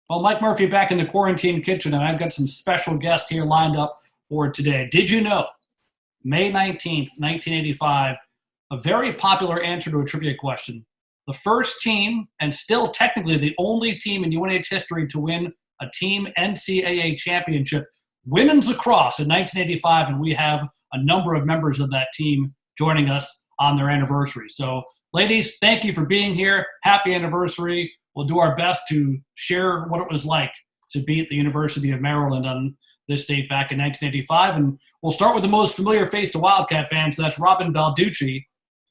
Well, Mike Murphy back in the quarantine kitchen, and I've got some special guests here lined up for today. Did you know, May 19th, 1985, a very popular answer to a trivia question, the first team, and still technically the only team in UNH history to win a team NCAA championship, women's lacrosse in 1985, and we have a number of members of that team joining us on their anniversary. So, ladies, thank you for being here. Happy anniversary. We'll do our best to share what it was like to be at the University of Maryland on this date back in 1985. And we'll start with the most familiar face to Wildcat fans. That's Robin Balducci,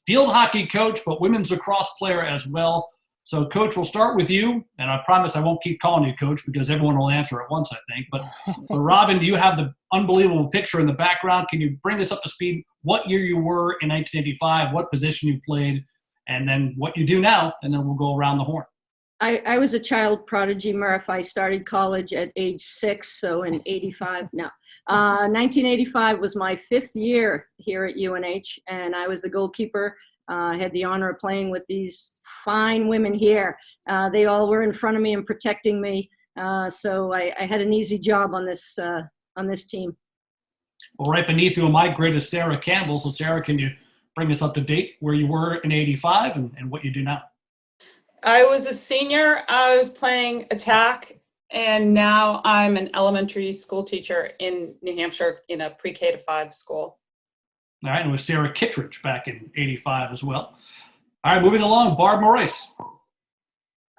field hockey coach, but women's lacrosse player as well. So, Coach, we'll start with you. And I promise I won't keep calling you Coach because everyone will answer at once, I think. But Robin, you have the unbelievable picture in the background. Can you bring us up to speed what year you were in 1985, what position you played, and then what you do now, and then we'll go around the horn. I was a child prodigy, Murph. I started college at age 6, so in 85, no. 1985 was my 5th year here at UNH, and I was the goalkeeper. I had the honor of playing with these fine women here. They all were in front of me and protecting me, so I had an easy job on this team. Well, right beneath you in my grid is Sarah Campbell. So, Sarah, can you bring us up to date where you were in 85 and what you do now? I was a senior. I was playing attack, and now I'm an elementary school teacher in New Hampshire in a pre-K to 5 school. All right, and it was Sarah Kittredge back in 85 as well. All right, moving along, Barb Marois.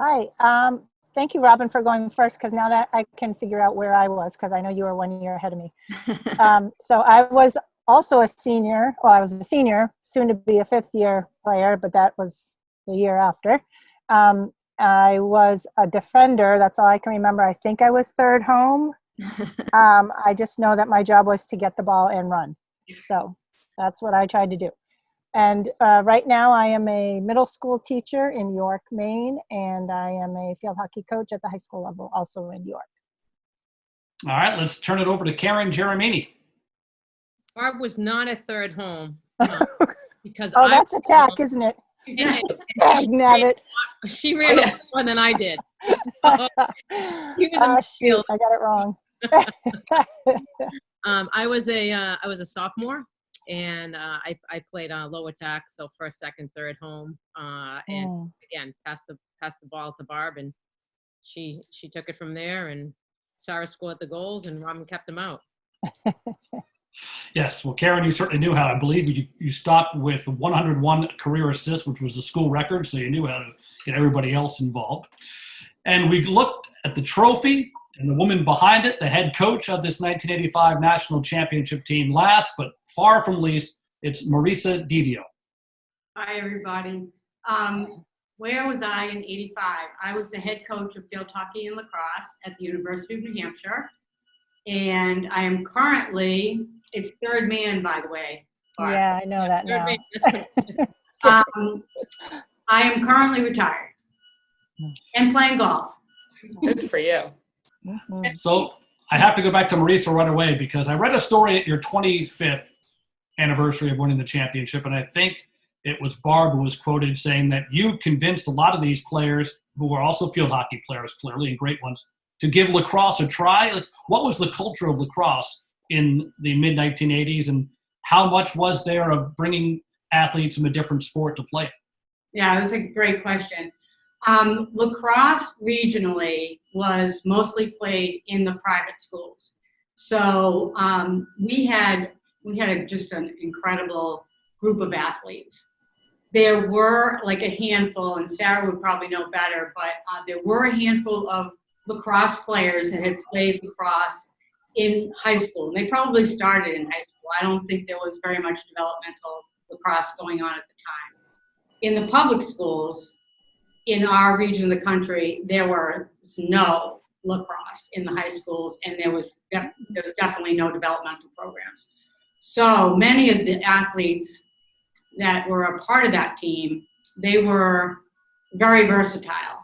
Hi. Thank you, Robin, for going first, because now that I can figure out where I was, because I know you were 1 year ahead of me. So I was also a senior. Well, I was a senior, soon to be a 5th year player, but that was the year after. I was a defender. That's all I can remember. I think I was 3rd home. I just know that my job was to get the ball and run. So that's what I tried to do. And right now I am a middle school teacher in York, Maine, and I am a field hockey coach at the high school level, also in York. All right, let's turn it over to Karen Geromini. Barb was not a 3rd home. Because that's attack, isn't it? She ran more than I did. So, he was shoot, I got it wrong. I was a sophomore, and I played low attack, so 1st, 2nd, 3rd home, and again passed the ball to Barb, and she took it from there, and Sarah scored the goals, and Robin kept them out. Yes, well, Karen, you certainly knew how. I believe you stopped with 101 career assists, which was the school record, so you knew how to get everybody else involved. And we looked at the trophy and the woman behind it, the head coach of this 1985 National Championship team. Last but far from least, it's Marisa Didio. Hi, everybody. Where was I in 85? I was the head coach of field hockey and lacrosse at the University of New Hampshire. And I am currently, it's 3rd man, by the way. Yeah, I know that now. I am currently retired and playing golf. Good for you. So I have to go back to Marisa right away because I read a story at your 25th anniversary of winning the championship, and I think it was Barb who was quoted saying that you convinced a lot of these players, who were also field hockey players clearly, and great ones, to give lacrosse a try. Like, what was the culture of lacrosse in the mid-1980s, and how much was there of bringing athletes from a different sport to play? Yeah, that's a great question. Lacrosse regionally was mostly played in the private schools. So we had just an incredible group of athletes. There were like a handful, and Sarah would probably know better, but there were a handful of lacrosse players that had played lacrosse in high school. And they probably started in high school. I don't think there was very much developmental lacrosse going on at the time. In the public schools, in our region of the country, there was no lacrosse in the high schools, and there was definitely no developmental programs. So many of the athletes that were a part of that team, they were very versatile.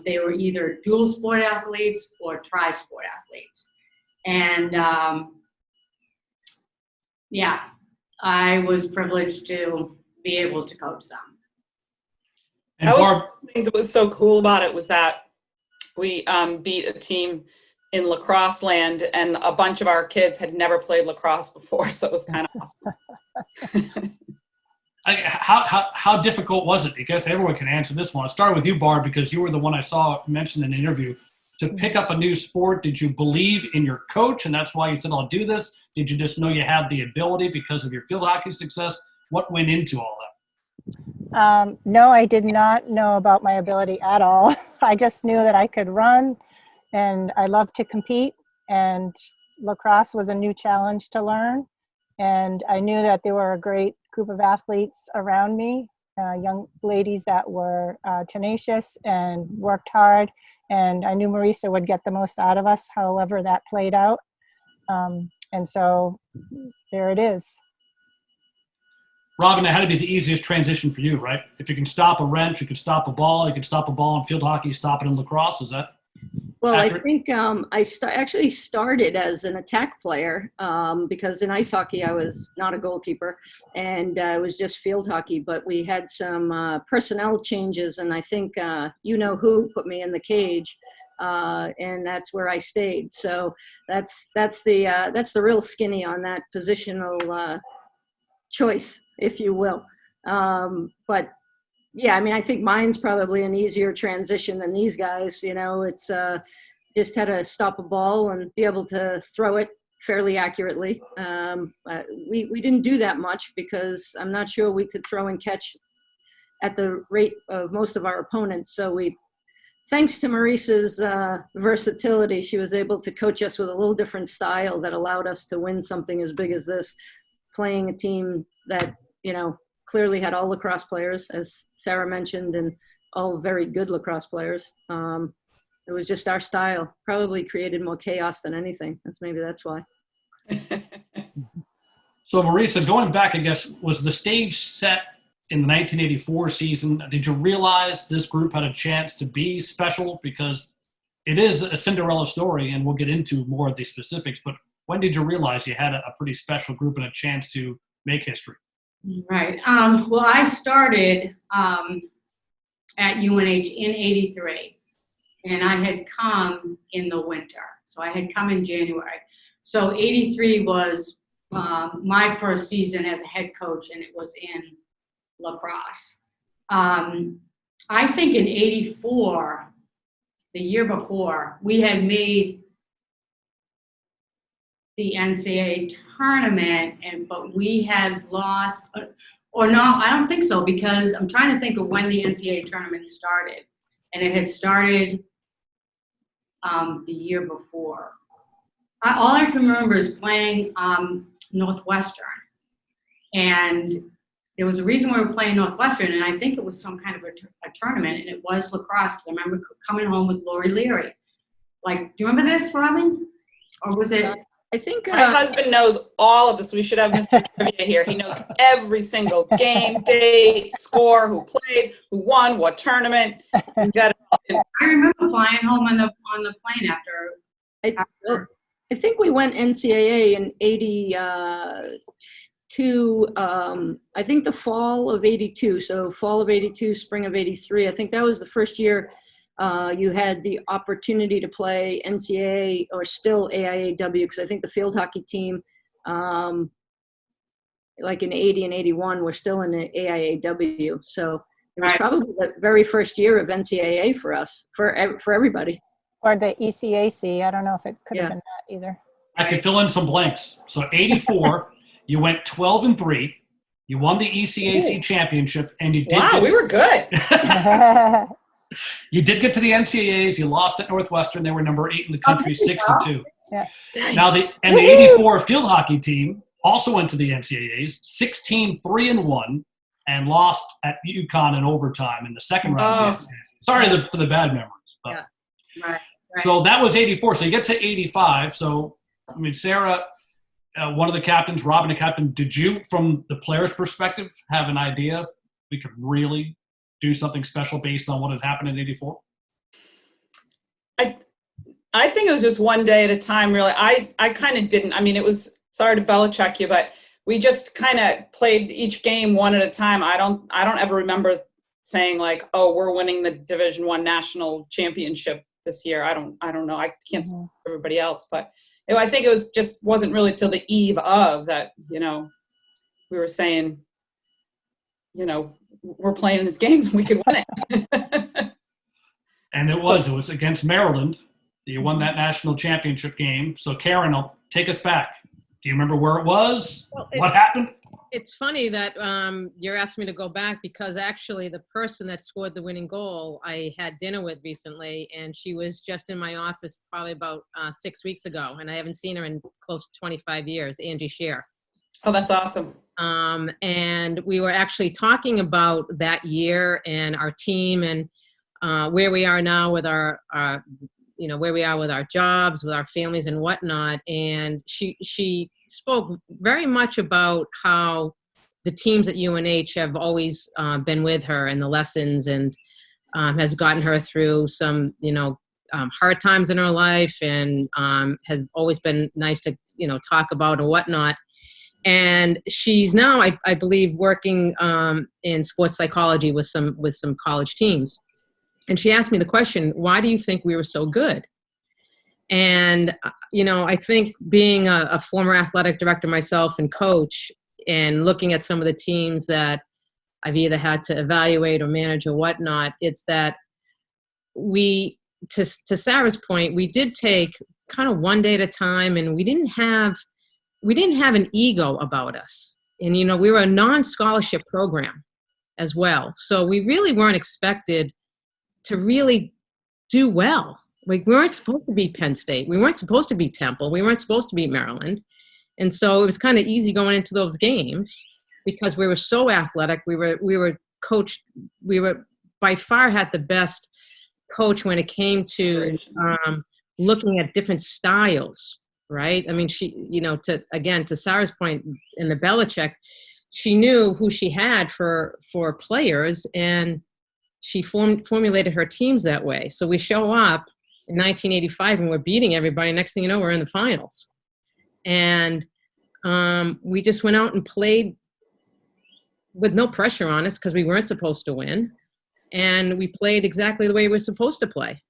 They were either dual sport athletes or tri-sport athletes. And yeah, I was privileged to be able to coach them. And Barb, things that was so cool about it was that We beat a team in lacrosse land, and a bunch of our kids had never played lacrosse before, so it was kind of awesome. How difficult was it? Because everyone can answer this one. I'll start with you, Barb, because you were the one I saw mentioned in the interview. To pick up a new sport, did you believe in your coach, and that's why you said, I'll do this? Did you just know you had the ability because of your field hockey success? What went into all that? No, I did not know about my ability at all. I just knew that I could run, and I loved to compete, and lacrosse was a new challenge to learn. And I knew that there were a great group of athletes around me, young ladies that were tenacious and worked hard. And I knew Marisa would get the most out of us, however that played out. And so there it is. Robin, it had to be the easiest transition for you, right? If you can stop a wrench, you can stop a ball, you can stop a ball in field hockey, stop it in lacrosse. Is that Well, accurate? I think actually started as an attack player because in ice hockey I was not a goalkeeper, and it was just field hockey. But we had some personnel changes, and I think who put me in the cage, and that's where I stayed. So that's the real skinny on that positional choice, if you will. But yeah, I mean, I think mine's probably an easier transition than these guys. It's just had to stop a ball and be able to throw it fairly accurately. We didn't do that much because I'm not sure we could throw and catch at the rate of most of our opponents. So thanks to Marisa's versatility, she was able to coach us with a little different style that allowed us to win something as big as this, playing a team that, clearly had all lacrosse players, as Sarah mentioned, and all very good lacrosse players. It was just our style. Probably created more chaos than anything. That's why. So, Marisa, going back, I guess, was the stage set in the 1984 season? Did you realize this group had a chance to be special? Because it is a Cinderella story, and we'll get into more of the specifics, but when did you realize you had a pretty special group and a chance to make history? Right. Well, I started at UNH in '83, and I had come in the winter. So I had come in January. So '83 was my first season as a head coach, and it was in lacrosse. I think in '84, the year before, we had made the NCAA tournament, but we had lost, or no, I don't think so, because I'm trying to think of when the NCAA tournament started, and it had started the year before. All I can remember is playing Northwestern, and there was a reason we were playing Northwestern, and I think it was some kind of a tournament, and it was lacrosse, because I remember coming home with Lori Leary. Do you remember this, Robin? Or was it? I think My husband knows all of this. We should have Mr. Trivia here. He knows every single game, date, score, who played, who won, what tournament. He's got it all. I remember flying home on the plane after. I think we went NCAA in '82. I think the fall of '82. So fall of '82, spring of '83. I think that was the first year you had the opportunity to play NCAA or still AIAW, because I think the field hockey team, like in '80 and '81, were still in the AIAW. So it was probably the very first year of NCAA for us, for everybody. Or the ECAC. I don't know if it could have been that either. I can fill in some blanks. So 84, you went 12-3. You won the ECAC championship, and you did. Wow, we were good. You did get to the NCAAs. You lost at Northwestern. They were number 8 in the country, 6-2. Yeah. Now the 84 field hockey team also went to the NCAAs, 16-3-1, and lost at UConn in overtime in the second round of the NCAAs. Sorry for the bad memories. But. Right. So that was 84. So you get to 85. So, I mean, Sarah, one of the captains, Robin, the captain, did you, from the player's perspective, have an idea we could really do something special based on what had happened in 84? I think it was just one day at a time, really. I kind of didn't. I mean, it was, sorry to Belichick you, but we just kind of played each game one at a time. I don't ever remember saying like, oh, we're winning the Division I national championship this year. I don't know. I can't speak for everybody else, but I think it wasn't really till the eve of that, we were saying, we're playing in this game, we could win it. And it was against Maryland. You won that national championship game. So Karen, I'll take us back. Do you remember where it was? What happened? It's funny that you're asking me to go back, because actually the person that scored the winning goal I had dinner with recently, and she was just in my office probably about 6 weeks ago, and I haven't seen her in close to 25 years, Angie Shear. Oh, that's awesome. And we were actually talking about that year and our team and where we are now with our where we are with our jobs, with our families and whatnot. And she spoke very much about how the teams at UNH have always been with her and the lessons, and has gotten her through some, hard times in her life, and has always been nice to, talk about and whatnot. And she's now, I believe, working in sports psychology with some college teams. And she asked me the question, why do you think we were so good? And, I think being a former athletic director myself and coach, and looking at some of the teams that I've either had to evaluate or manage or whatnot, it's that to Sarah's point, we did take kind of one day at a time, and we didn't have an ego about us. And, we were a non-scholarship program as well. So we really weren't expected to really do well. Like, we weren't supposed to be Penn State. We weren't supposed to be Temple. We weren't supposed to be Maryland. And so it was kind of easy going into those games because we were so athletic. We were coached. We were by far had the best coach when it came to looking at different styles, right? I mean, she, to Sarah's point in the Belichick, she knew who she had for players, and she formulated her teams that way. So we show up in 1985 and we're beating everybody. Next thing you know, we're in the finals. And we just went out and played with no pressure on us because we weren't supposed to win. And we played exactly the way we were supposed to play.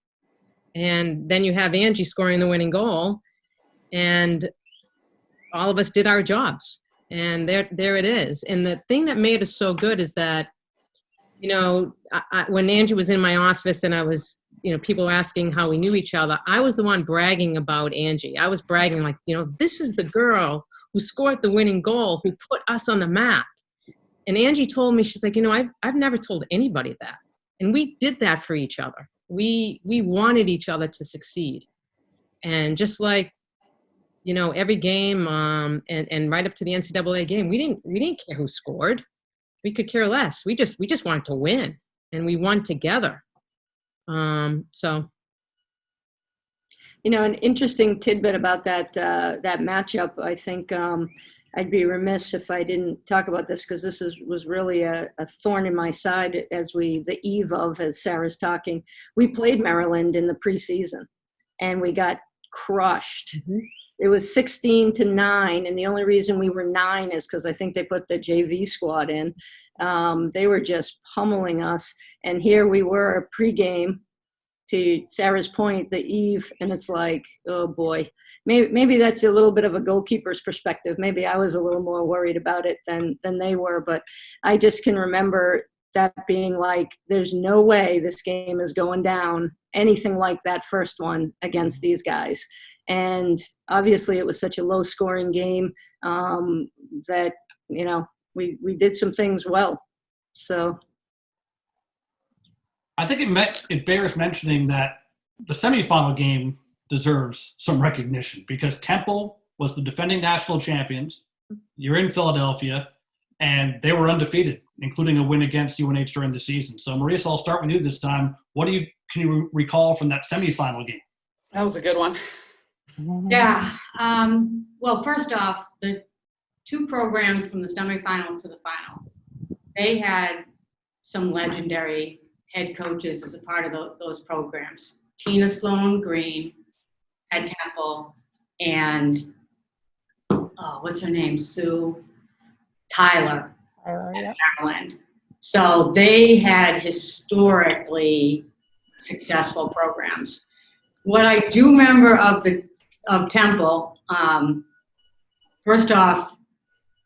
And then you have Angie scoring the winning goal, and all of us did our jobs. And there it is. And the thing that made us so good is that, when Angie was in my office and I was, people asking how we knew each other, I was the one bragging about Angie. I was bragging like, this is the girl who scored the winning goal, who put us on the map. And Angie told me, she's like, I've never told anybody that. And we did that for each other. We wanted each other to succeed. And just like, every game and right up to the NCAA game, we didn't care who scored. We could care less. We just wanted to win, and we won together. So. An interesting tidbit about that matchup, I think I'd be remiss if I didn't talk about this, because this was really a thorn in my side the eve of, as Sarah's talking. We played Maryland in the preseason, and we got crushed. Mm-hmm. It was 16-9, and the only reason we were 9 is because I think they put the JV squad in. They were just pummeling us, and here we were pregame, to Sarah's point, the eve, and it's like, oh boy, maybe that's a little bit of a goalkeeper's perspective. Maybe I was a little more worried about it than they were, but I just can remember that being like, there's no way this game is going down anything like that first one against these guys. And obviously it was such a low scoring game that, we did some things well. So I think it bears mentioning that the semifinal game deserves some recognition, because Temple was the defending national champions. You're in Philadelphia, and they were undefeated, including a win against UNH during the season. So, Marisa, I'll start with you this time. Can you recall from that semifinal game? That was a good one. Yeah. Well, first off, the two programs from the semifinal to the final, they had some legendary head coaches as a part of those programs. Tina Sloan Green at Temple, and what's her name? Sue Tyler at Maryland. So they had historically successful programs. What I do remember of Temple, first off,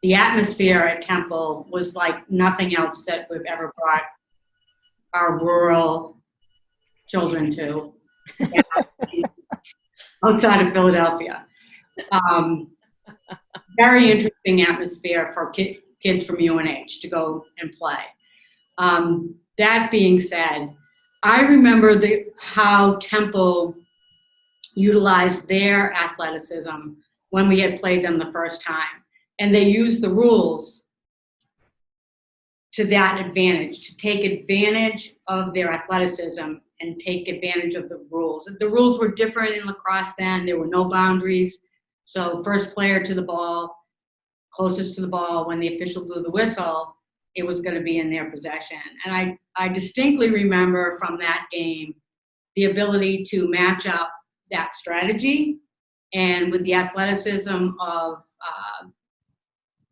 the atmosphere at Temple was like nothing else that we've ever brought our rural children to outside of Philadelphia. Very interesting atmosphere for kids from UNH to go and play. That being said, I remember how Temple utilized their athleticism when we had played them the first time. And they used the rules to that advantage, to take advantage of their athleticism and take advantage of the rules. The rules were different in lacrosse then. There were no boundaries. So first player to the ball, closest to the ball, when the official blew the whistle, it was going to be in their possession. And I distinctly remember from that game the ability to match up that strategy, and with the athleticism of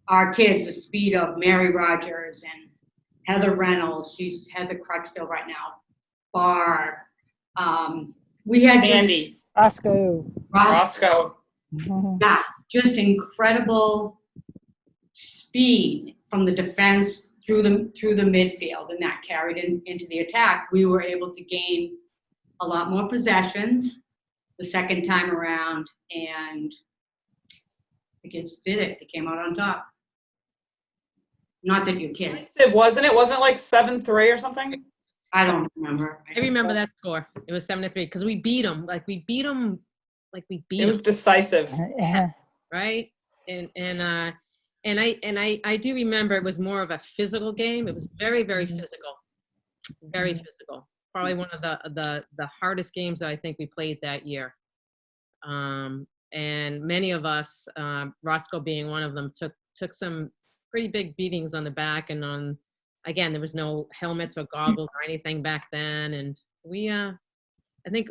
our kids, the speed of Mary Rogers and Heather Reynolds, she's Heather Crutchfield right now, Barb. We had Sandy. Roscoe. Roscoe. Yeah, just incredible speed from the defense through the midfield, and that carried into the attack. We were able to gain a lot more possessions the second time around, and the kids did it. They came out on top. Not that you're kidding. Wasn't it? Wasn't it like 7-3 or something? I don't remember. I remember that score. It was 7-3 because we beat them. It was decisive. Yeah. Right? And I do remember it was more of a physical game. It was very, very physical. Very physical. Probably one of the hardest games that I think we played that year. And many of us, Roscoe being one of them, took some pretty big beatings on the back, and again, there was no helmets or goggles or anything back then. And we, I think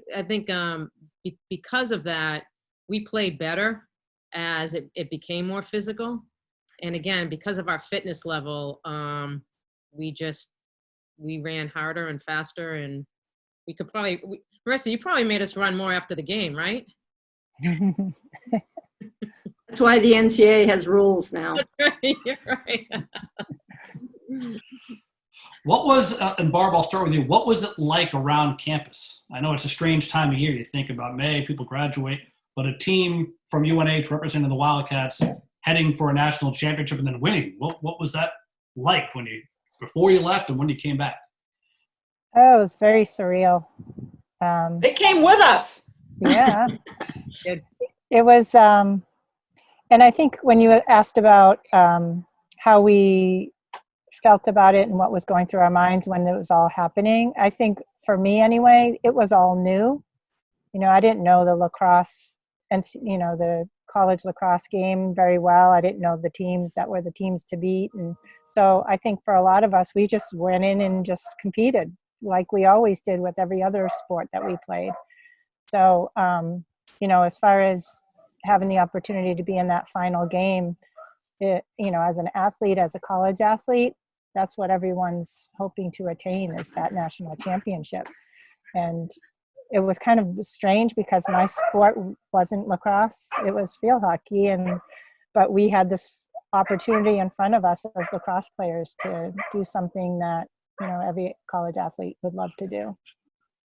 because of that, we played better as it became more physical. And again, because of our fitness level, we ran harder and faster, and we could Marisa, you probably made us run more after the game, right? That's why the NCAA has rules now. You're right. What was, and Barb, I'll start with you. What was it like around campus? I know it's a strange time of year. You think about May, people graduate, but a team from UNH representing the Wildcats heading for a national championship and then winning. What was that like before you left and when you came back? Oh, it was very surreal. They came with us. Yeah. Good. It was, and I think when you asked about how we felt about it and what was going through our minds when it was all happening, I think for me anyway, it was all new. I didn't know the lacrosse and, the college lacrosse game very well. I didn't know the teams that were the teams to beat. And so I think for a lot of us, we just went in and just competed like we always did with every other sport that we played. So, as far as having the opportunity to be in that final game, as an athlete, as a college athlete, that's what everyone's hoping to attain, is that national championship. And it was kind of strange because my sport wasn't lacrosse, it was field hockey, but we had this opportunity in front of us as lacrosse players to do something that, every college athlete would love to do.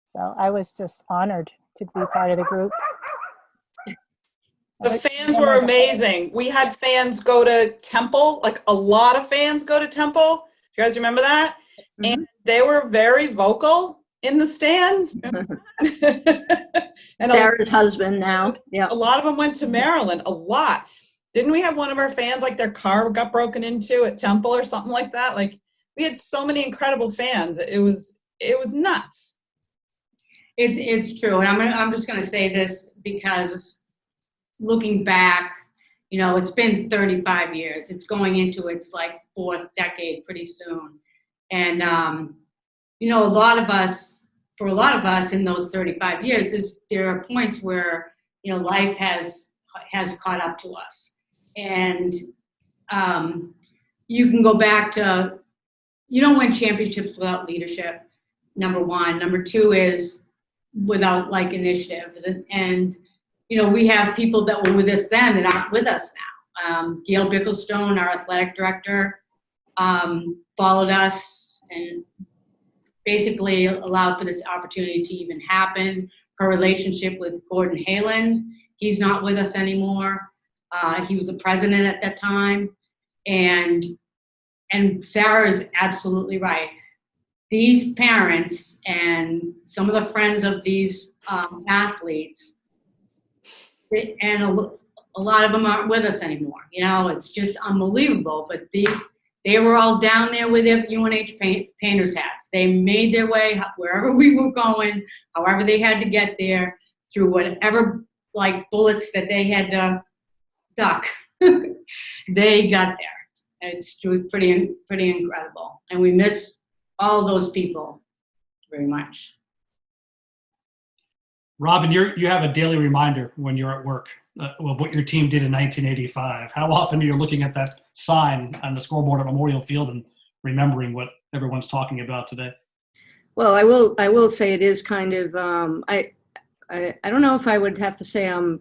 So I was just honored to be part of the group. The fans were amazing. We had fans go to Temple, like a lot of fans go to Temple. Do you guys remember that? Mm-hmm. And they were very vocal in the stands. And Sarah's husband now. Yeah. A lot of them went to Maryland, a lot. Didn't we have one of our fans, like their car got broken into at Temple or something like that? Like, we had so many incredible fans. It was nuts. It's true. And I'm just going to say this because looking back, it's been 35 years. It's going into its fourth decade pretty soon. And, for a lot of us in those 35 years, there are points where, life has caught up to us. And you can go back to, you don't win championships without leadership, number one. Number two is without like initiatives. And we have people that were with us then that aren't with us now. Gail Bicklestone, our athletic director, followed us and basically allowed for this opportunity to even happen. Her relationship with Gordon Hayland, he's not with us anymore. He was the president at that time. And Sarah is absolutely right. These parents and some of the friends of these athletes, and a lot of them aren't with us anymore. It's just unbelievable. But they were all down there with their UNH painters hats. They made their way wherever we were going, however they had to get there, through whatever bullets that they had to duck. They got there. It's pretty incredible, and we miss all those people very much. Robin, you have a daily reminder when you're at work of what your team did in 1985. How often are you looking at that sign on the scoreboard at Memorial Field and remembering what everyone's talking about today? Well, I will say it is kind of I don't know if I would have to say I'm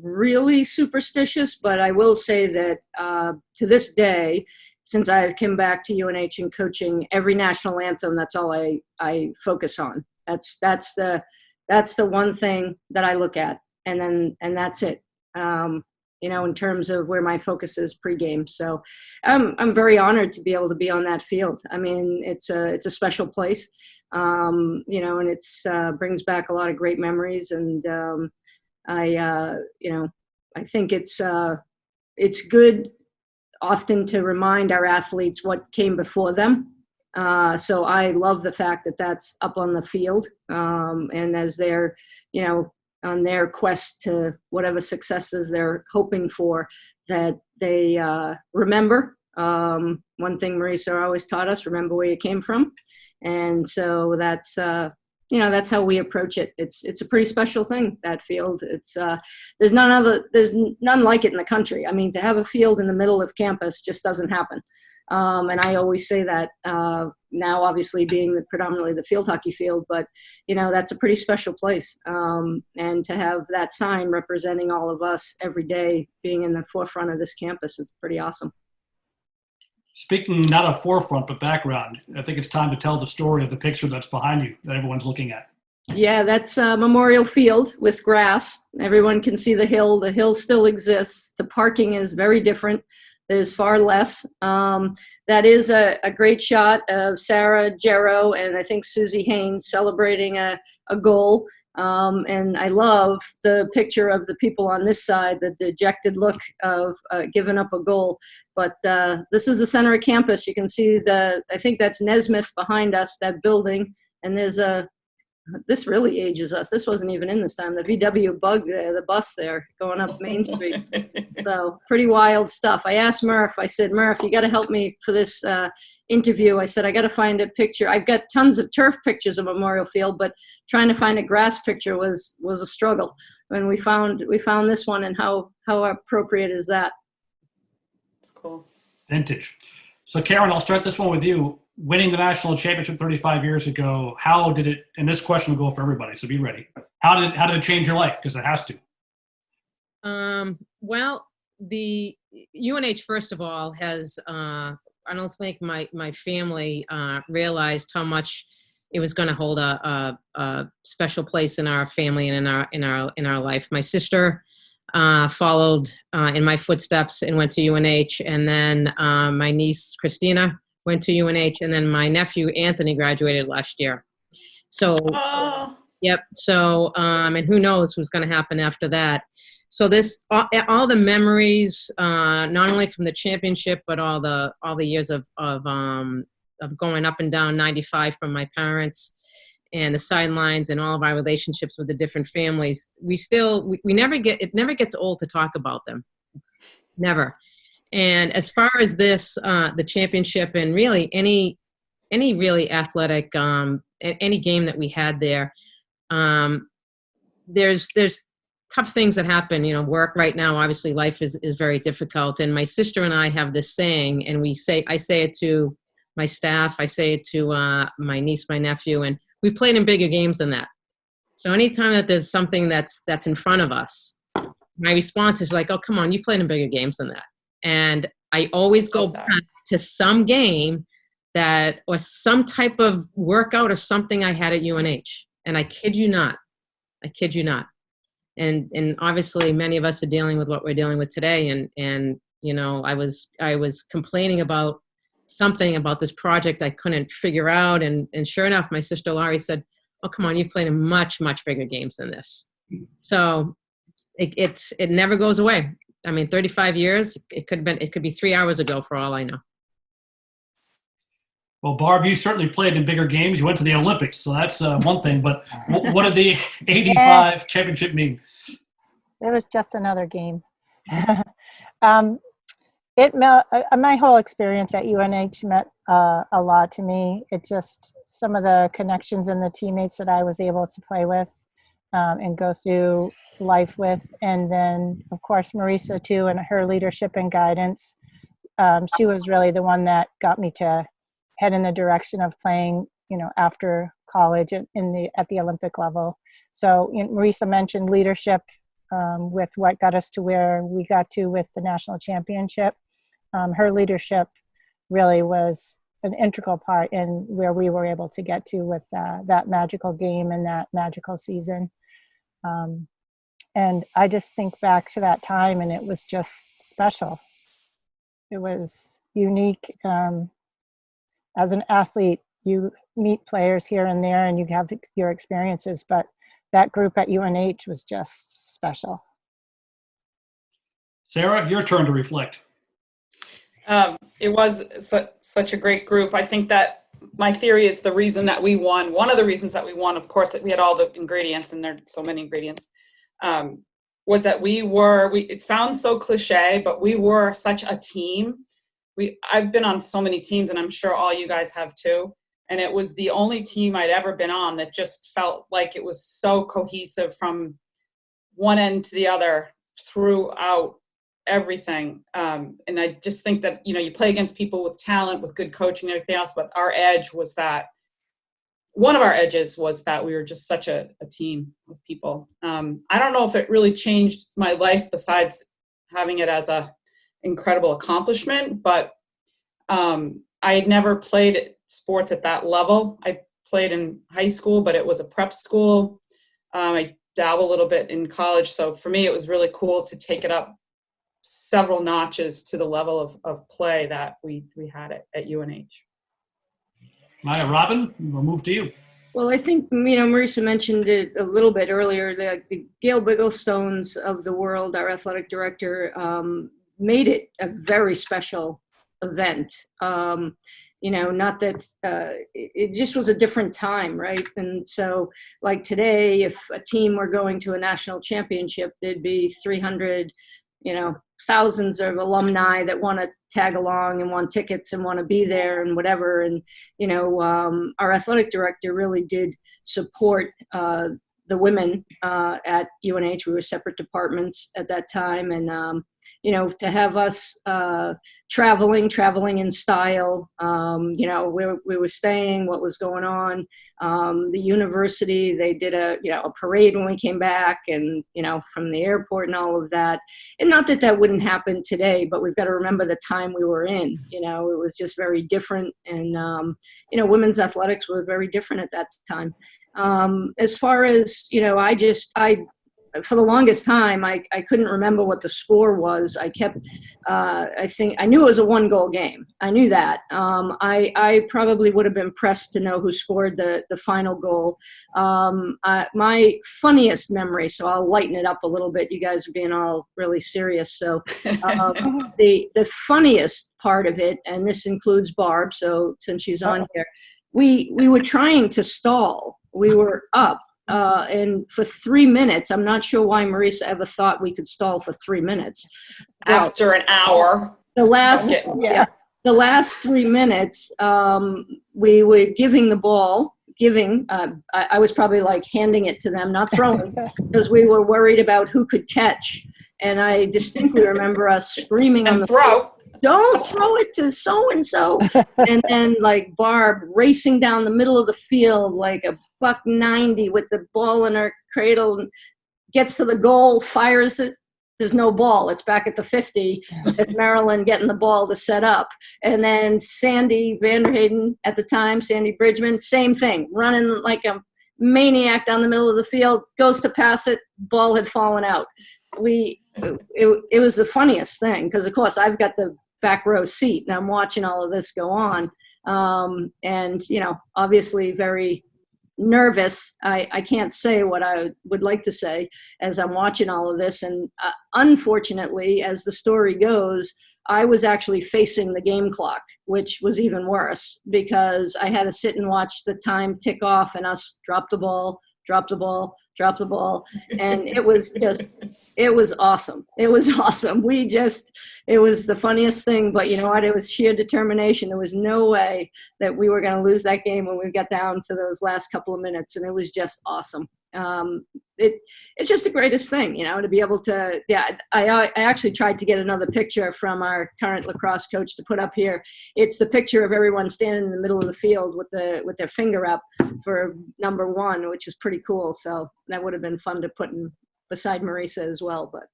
really superstitious, but I will say that to this day, since I come back to UNH and coaching, every national anthem, that's all I focus on. That's the one thing that I look at, and that's it. In terms of where my focus is pregame. So I'm very honored to be able to be on that field. I mean, it's a special place, and it's brings back a lot of great memories. And I think it's good often to remind our athletes what came before them. So I love the fact that that's up on the field, and as they're, on their quest to whatever successes they're hoping for, that they remember. One thing Marisa always taught us: remember where you came from. And so that's that's how we approach it. It's a pretty special thing, that field. It's there's none like it in the country. I mean, to have a field in the middle of campus just doesn't happen. And I always say that now, obviously being predominantly the field hockey field, but that's a pretty special place. And to have that sign representing all of us every day being in the forefront of this campus is pretty awesome. Speaking not of forefront, but background, I think it's time to tell the story of the picture that's behind you that everyone's looking at. Yeah, that's Memorial Field with grass. Everyone can see the hill. The hill still exists. The parking is very different. There's far less. That is a great shot of Sarah, Gero, and I think Susie Haynes celebrating a goal. And I love the picture of the people on this side, the dejected look of giving up a goal. But this is the center of campus. You can see I think that's Nesmith behind us, that building. And there's this really ages us. This wasn't even in this time. The VW Bug there, the bus there going up Main Street. So pretty wild stuff. I asked Murph, I said, Murph, you got to help me for this interview. I said, I got to find a picture. I've got tons of turf pictures of Memorial Field, but trying to find a grass picture was a struggle. And we found this one, and how appropriate is that? It's cool. Vintage. So Karen, I'll start this one with you. Winning the national championship 35 years ago, how did it, and this question will go for everybody, so be ready. How did it change your life? Because it has to. Well, the UNH, first of all, has, I don't think my family realized how much it was going to hold a special place in our family and in our life. My sister followed in my footsteps and went to UNH, and then my niece, Christina, went to UNH, and then my nephew, Anthony, graduated last year. So, Yep. So, and who knows who's going to happen after that. So all the memories, not only from the championship, but all the years of going up and down 95 from my parents and the sidelines and all of our relationships with the different families. We never it never gets old to talk about them. Never. And as far as this, the championship and really any really athletic, any game that we had there, there's tough things that happen, work right now, obviously life is very difficult. And my sister and I have this saying, and I say it to my staff, I say it to my niece, my nephew, and we've played in bigger games than that. So anytime that there's something that's in front of us, my response is like, oh, come on, you've played in bigger games than that. And I always go back to some game or some type of workout or something I had at UNH. And I kid you not. And obviously many of us are dealing with what we're dealing with today. And you know, I was complaining about something about this project I couldn't figure out. And sure enough, my sister Laurie said, oh, come on, you've played in much, much bigger games than this. So it never goes away. I mean, 35 years, it could be 3 hours ago for all I know. Well, Barb, you certainly played in bigger games. You went to the Olympics, so that's one thing. But what did the 85 championship mean? It was just another game. My whole experience at UNH meant a lot to me. It just, some of the connections and the teammates that I was able to play with and go through life with. And then, of course, Marisa, too, and her leadership and guidance. She was really the one that got me to head in the direction of playing, you know, after college at the Olympic level. So Marisa mentioned leadership with what got us to where we got to with the national championship. Her leadership really was an integral part in where we were able to get to with that magical game and that magical season. And I just think back to that time, and it was just special. It was unique. As an athlete, you meet players here and there and you have your experiences, but that group at UNH was just special. Sarah, your turn to reflect. It was such a great group. I think that my theory is the reason that we won, one of the reasons that we won, of course, that we had all the ingredients, and there are so many ingredients, was that it sounds so cliche, but we were such a team. I've been on so many teams, and I'm sure all you guys have too. And it was the only team I'd ever been on that just felt like it was so cohesive from one end to the other throughout everything. And I just think that, you know, you play against people with talent, with good coaching and everything else, but one of our edges was that we were just such a team of people. I don't know if it really changed my life besides having it as a incredible accomplishment, but I had never played sports at that level. I played in high school, but it was a prep school. I dabble a little bit in college. So for me, it was really cool to take it up several notches to the level of play that we had at UNH. Robin, we'll move to you. Well, I think, you know, Marisa mentioned it a little bit earlier, that the Gail Bigglestones of the world, our athletic director, made it a very special event. You know, not that it just was a different time, right? And so, like today, if a team were going to a national championship, there'd be 300, you know, thousands of alumni that want to tag along and want tickets and want to be there and whatever. And, you know, our athletic director really did support the women at UNH. We were separate departments at that time. And, you know, to have us traveling in style, you know, where we were staying, what was going on. The university, they did a parade when we came back, and, you know, from the airport and all of that. And not that that wouldn't happen today, but we've got to remember the time we were in. You know, it was just very different. And, you know, women's athletics were very different at that time. As far as, you know, for the longest time, I couldn't remember what the score was. I knew it was a 1-goal game. I knew that. I probably would have been pressed to know who scored the final goal. My funniest memory, so I'll lighten it up a little bit. You guys are being all really serious. So the funniest part of it, and this includes Barb, so since she's on here, we were trying to stall. We were up. And for 3 minutes, I'm not sure why Marisa ever thought we could stall for 3 minutes. After an hour. The last 3 minutes, we were giving the ball, I was probably like handing it to them, not throwing, because we were worried about who could catch. And I distinctly remember us screaming on the throw. don't throw it to so-and-so. And then like Barb racing down the middle of the field like a $190 with the ball in her cradle, gets to the goal, fires it. There's no ball. It's back at the 50. It's Marilyn getting the ball to set up. And then Sandy Vanderhayden at the time, Sandy Bridgman, same thing, running like a maniac down the middle of the field, goes to pass it, ball had fallen out. It was the funniest thing because, of course, I've got the back row seat and I'm watching all of this go on. And, you know, obviously very nervous. I can't say what I would like to say as I'm watching all of this. And unfortunately, as the story goes, I was actually facing the game clock, which was even worse because I had to sit and watch the time tick off and us drop the ball. And it was awesome. It was awesome. It was the funniest thing, but you know what? It was sheer determination. There was no way that we were going to lose that game when we got down to those last couple of minutes. And it was just awesome. It's just the greatest thing, you know, to be able to, I actually tried to get another picture from our current lacrosse coach to put up here. It's the picture of everyone standing in the middle of the field with their finger up for number one, which was pretty cool. So that would have been fun to put in beside Marisa as well. But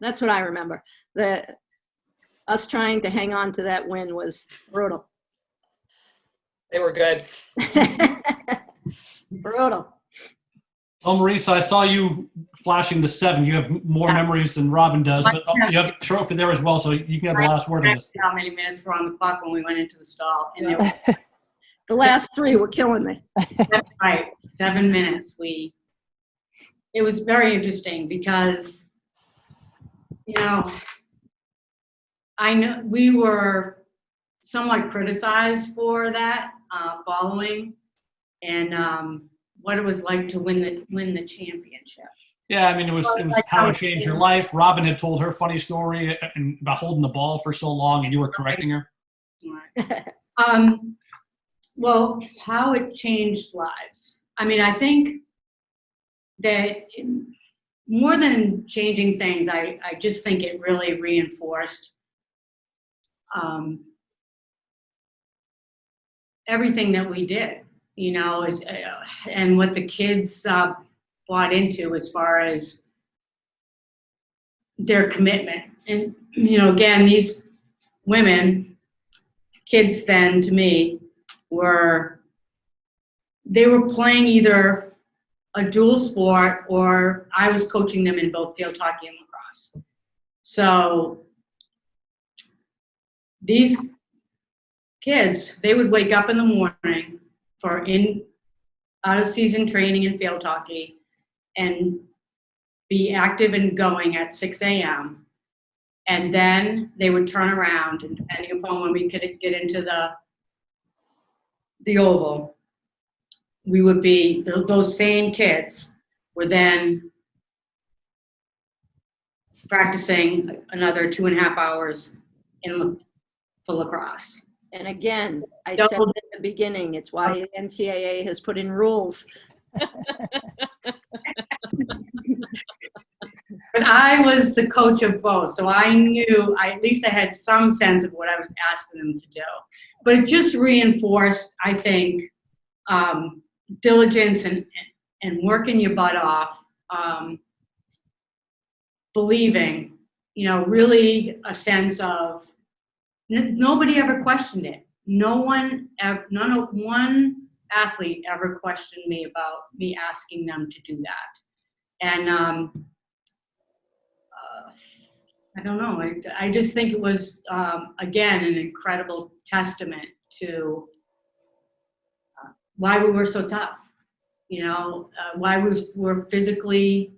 that's what I remember. Us trying to hang on to that win was brutal. They were good. Brutal. Oh, Marisa, I saw you flashing the 7. You have more memories than Robin does, but you have a trophy there as well, so you can have the last word on this. How many minutes were on the clock when we went into the stall? And there were, The last 3 were killing me. that's right, 7 minutes. It was very interesting because, you know, I know we were somewhat criticized for that following, and what it was like to win the championship. Yeah, I mean, it was how it changed your life. Robin had told her funny story about holding the ball for so long, and you were correcting her. Well, how it changed lives. I mean, I think that more than changing things, I just think it really reinforced everything that we did, you know, and what the kids bought into as far as their commitment. And, you know, again, these women, kids then to me, they were playing either a dual sport or I was coaching them in both field hockey and lacrosse. So these kids, they would wake up in the morning for out of season training in field hockey and be active and going at 6 a.m. And then they would turn around, and depending upon when we could get into the oval, we would be, those same kids were then practicing another 2.5 hours for lacrosse. And again, I said at the beginning, it's why the NCAA has put in rules. But I was the coach of both, so I knew, at least I had some sense of what I was asking them to do. But it just reinforced, I think, diligence and working your butt off, believing, you know, really a sense of, nobody ever questioned it. None of one athlete ever questioned me about me asking them to do that. And I don't know. I just think it was, again, an incredible testament to why we were so tough, you know, why we were physically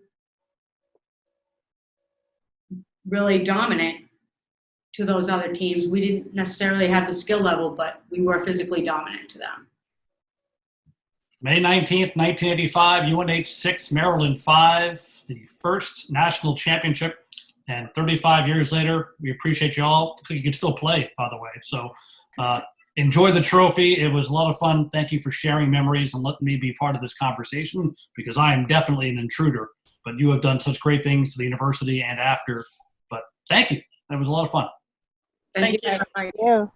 really dominant to those other teams. We didn't necessarily have the skill level, but we were physically dominant to them. May 19th, 1985, UNH 6, Maryland 5, the first national championship. And 35 years later, we appreciate you all. You can still play, by the way. So enjoy the trophy. It was a lot of fun. Thank you for sharing memories and letting me be part of this conversation, because I am definitely an intruder. But you have done such great things to the university and after. But thank you. That was a lot of fun. Thank you. you. Bye. You.